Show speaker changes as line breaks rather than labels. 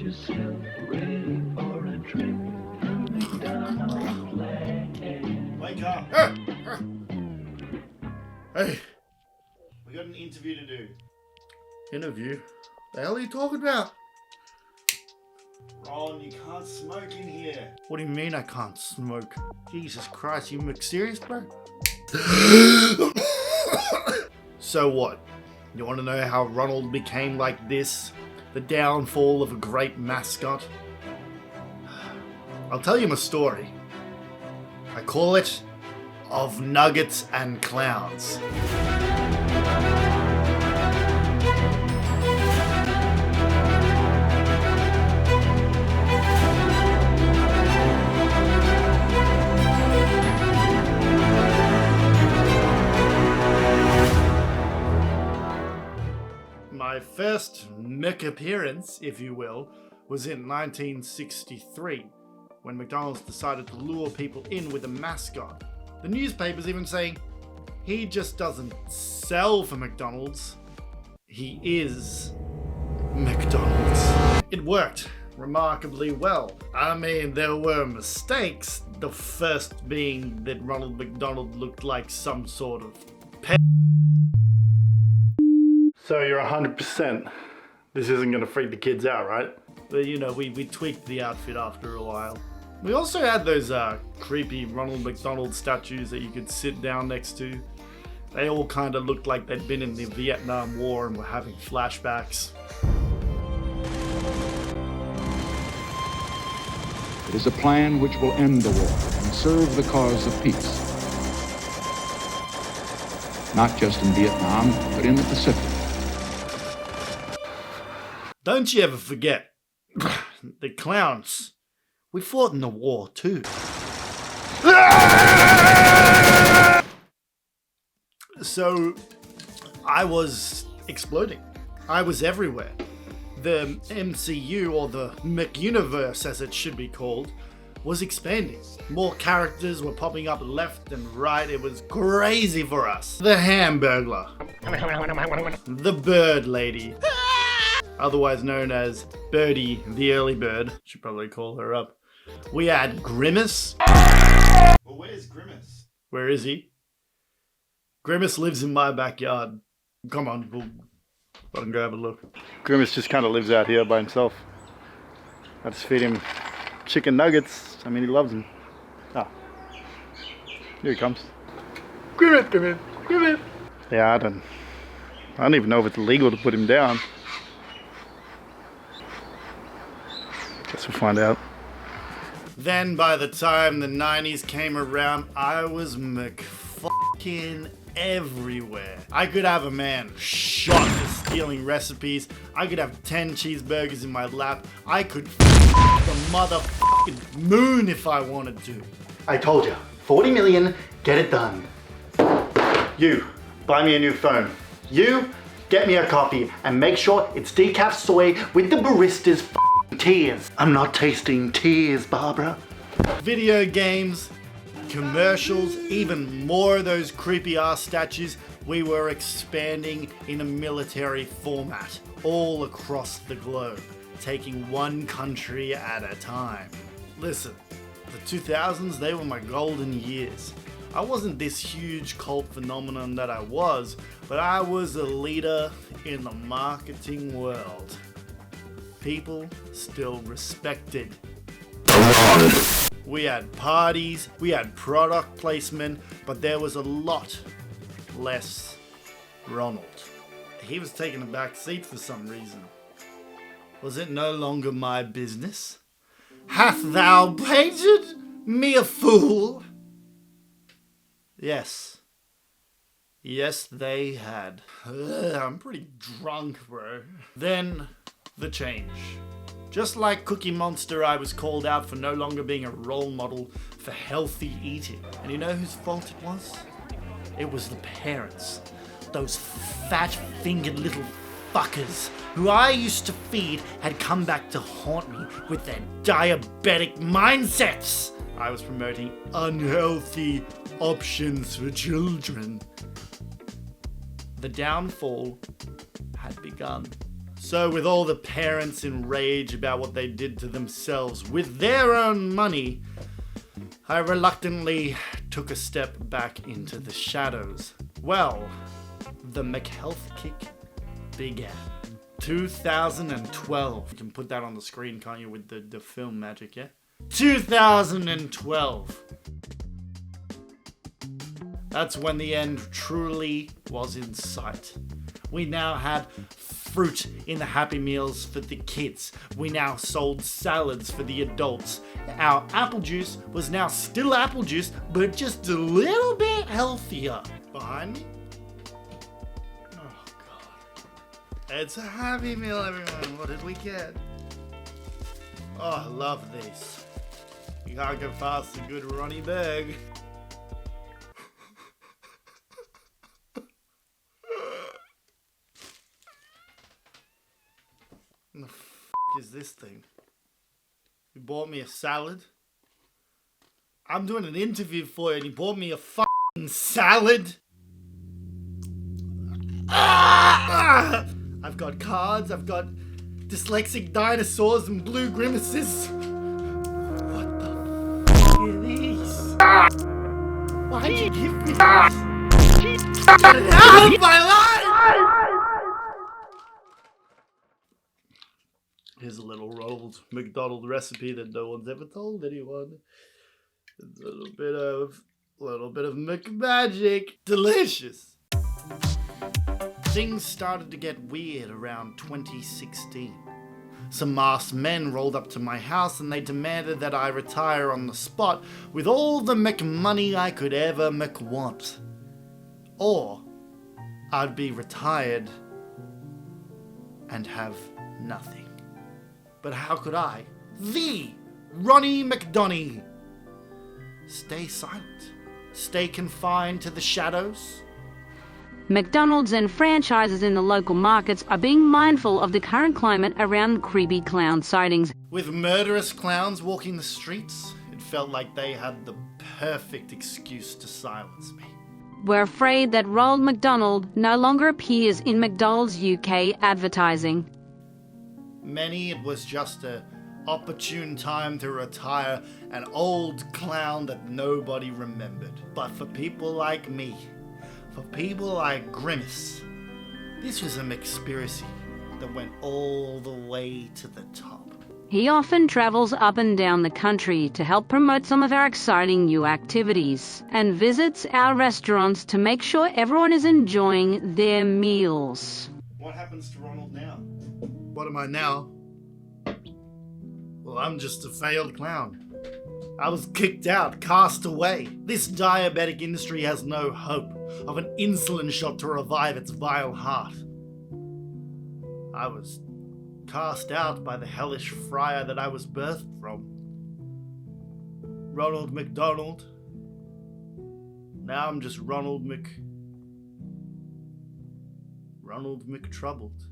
yourself ready for a trip. McDonald's land.
Wake up!
Hey,
We got an interview to do.
interview? The hell are you talking about?
Ron, you can't smoke in here.
What do you mean I can't smoke? Jesus Christ, you Mcspiracy, bro? So what? You want to know how Ronald became like this? The downfall of a great mascot? I'll tell you my story. I call it Of Nuggets and Clowns. My first Mc appearance, if you will, was in 1963, when McDonald's decided to lure people in with a mascot. The newspapers even saying, he just doesn't sell for McDonald's, he is McDonald's. It worked remarkably well. I mean, there were mistakes, the first being that Ronald McDonald looked like some sort of pet. So you're 100%. This isn't gonna freak the kids out, right? But you know, we tweaked the outfit after a while. We also had those creepy Ronald McDonald statues that you could sit down next to. They all kind of looked like they'd been in the Vietnam War and were having flashbacks.
It is a plan which will end the war and serve the cause of peace. Not just in Vietnam, but in the Pacific.
Don't you ever forget, the clowns, we fought in the war too. So, I was exploding. I was everywhere. The MCU, or the McUniverse as it should be called, was expanding. More characters were popping up left and right. It was crazy for us. The Hamburglar. The Bird Lady. Otherwise known as Birdie the Early Bird. Should probably call her up. We had Grimace.
Well, where's Grimace?
Where is he? Grimace lives in my backyard. Come on, we'll let him go have a look.
Grimace just kind of lives out here by himself. I just feed him chicken nuggets. I mean, he loves them. Ah. Here he comes. Grimace, Grimace, Grimace. Yeah, I don't even know if it's legal to put him down. Guess we'll find out.
Then by the time the 90s came around, I was McFucking everywhere. I could have a man shot for stealing recipes. I could have 10 cheeseburgers in my lap. I could f*** the motherfucking moon if I wanted to. I told you, 40 million, get it done. You, buy me a new phone. You, get me a coffee and make sure it's decaf soy with the barista's f***ing tears. I'm not tasting tears, Barbara. Video games, commercials, even more of those creepy ass statues. We were expanding in a military format all across the globe, taking one country at a time. Listen, the 2000s, they were my golden years. I wasn't this huge cult phenomenon that I was, but I was a leader in the marketing world. People still respected. We had parties, we had product placement, but there was a lot less Ronald. He was taking a back seat for some reason. Was it no longer my business? Hath thou painted me a fool? Yes. Yes, they had. I'm pretty drunk, bro. Then, the change. Just like Cookie Monster, I was called out for no longer being a role model for healthy eating. And you know whose fault it was? It was the parents. Those fat-fingered little fuckers who I used to feed had come back to haunt me with their diabetic mindsets. I was promoting unhealthy options for children. The downfall had begun. So with all the parents enraged about what they did to themselves with their own money, I reluctantly took a step back into the shadows. Well, the McHealth kick began. 2012. You can put that on the screen, can't you, with the film magic, yeah? 2012. That's when the end truly was in sight. We now had fruit in the Happy Meals for the kids. We now sold salads for the adults. Our apple juice was now still apple juice, but just a little bit healthier. Behind me? Oh God. It's a Happy Meal, everyone. What did we get? Oh, I love these. You can't go past a good Ronnie Berg. What the f*** is this thing? You bought me a salad? I'm doing an interview for you and you bought me a f***ing salad? I've got cards, I've got dyslexic dinosaurs and blue grimaces. What the f*** are these? Why'd you give me this? Get it out of my life! Here's a little Ronald McDonald recipe that no one's ever told anyone. A little bit of McMagic. Delicious. Things started to get weird around 2016. Some masked men rolled up to my house and they demanded that I retire on the spot with all the McMoney I could ever McWant. Or I'd be retired and have nothing. But how could I, the Ronnie McDonagh, stay silent? Stay confined to the shadows?
McDonald's and franchises in the local markets are being mindful of the current climate around creepy clown sightings.
With murderous clowns walking the streets, it felt like they had the perfect excuse to silence me.
We're afraid that Ronald McDonald no longer appears in McDonald's UK advertising.
Many, it was just an opportune time to retire an old clown that nobody remembered. But for people like me, for people like Grimace, this was a Mcspiracy that went all the way to the top.
He often travels up and down the country to help promote some of our exciting new activities and visits our restaurants to make sure everyone is enjoying their meals.
What happens to Ronald now? What am I now? Well, I'm just a failed clown. I was kicked out, cast away. This diabetic industry has no hope of an insulin shot to revive its vile heart. I was cast out by the hellish friar that I was birthed from. Ronald McDonald. Now I'm just Ronald McTroubled.